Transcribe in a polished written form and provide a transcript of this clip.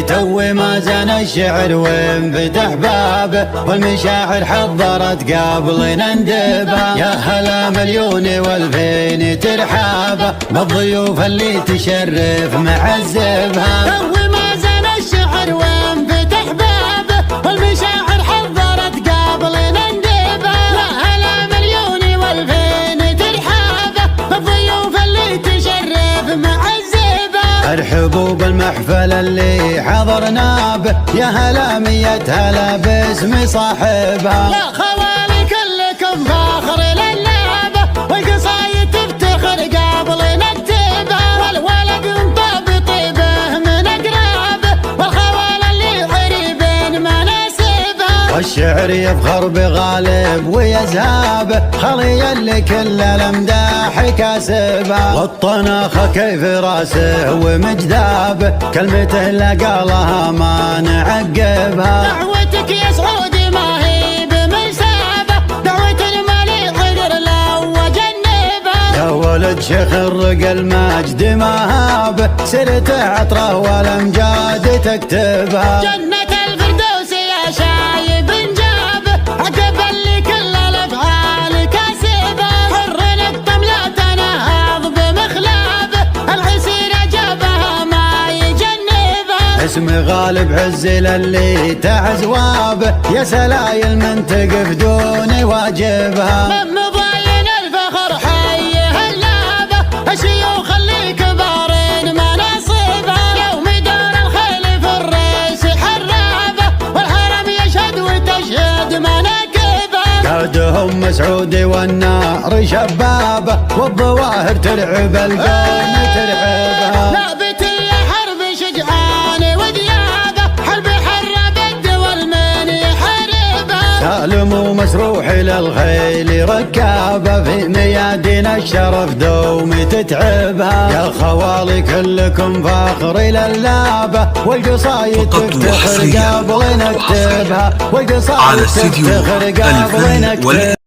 تو ما زان الشعر وانفتح بابه، والمشاعر حضرت قبل نندبها. يا هلا مليون والفين ترحابه بالضيوف اللي تشرف معذبها. تو ما زان الشعر وانفتح بابه، والمشاعر حضرت قبل نندبها. يا هلا مليون والفين ترحابه بالضيوف اللي تشرف معذبها. ارحبوا بالمحفل اللي حضرنا به، يا هلا 100 هلا باسم صاحبها. يا خوالي كلكم فاخر للعبه، والقصايد تفتخر قبل نكتبها. والولد انطب طيبه من اقرابه، والخوال اللي غريبين مناسبها. والشعر يفخر بغالب ويزهابه، خلي اللي كل الامداح كاسبها. والطناخه كيف راسه ومجذابه، كلمته لقالها ما نعقبها. دعوتك يا سعودي ما هي بمنسابه، دعوة المالي غدر لو وجنبها. يا ولد شيخ الرقى المجد ما هابه، سيرته عطره والامجاد تكتبها. جنة الفردوس يا شايب جابه، عقب اللي كل الافعال كاسبه. حر نقطم لا تنهض بمخلابه، العسير جابها ما يجنبها. اسم غالب عز للي تعز وابه، يا سلايل من تقف دون واجبها. من مضاين الفخر حي هلابه، الشيوخ اللي كبارين مناصبها. يوم دار الخيل في الريس حرابه، والحرم يشهد وتشهد مناكبها. قادهم مسعود والنار شبابه، والظواهر ترعب الكون ترعبها. ثابت يا حرب شجعان وديابه، حرب حرب الدول من يحاربها. سالم ومسروح للخيل ركابه، في ميادين الشرف دوم تتعبها. يا خوالي كلكم فاخر للابه، والقصايد تفتخر قبل نكتبها. والقصايد تفتخر قبل نكتبها.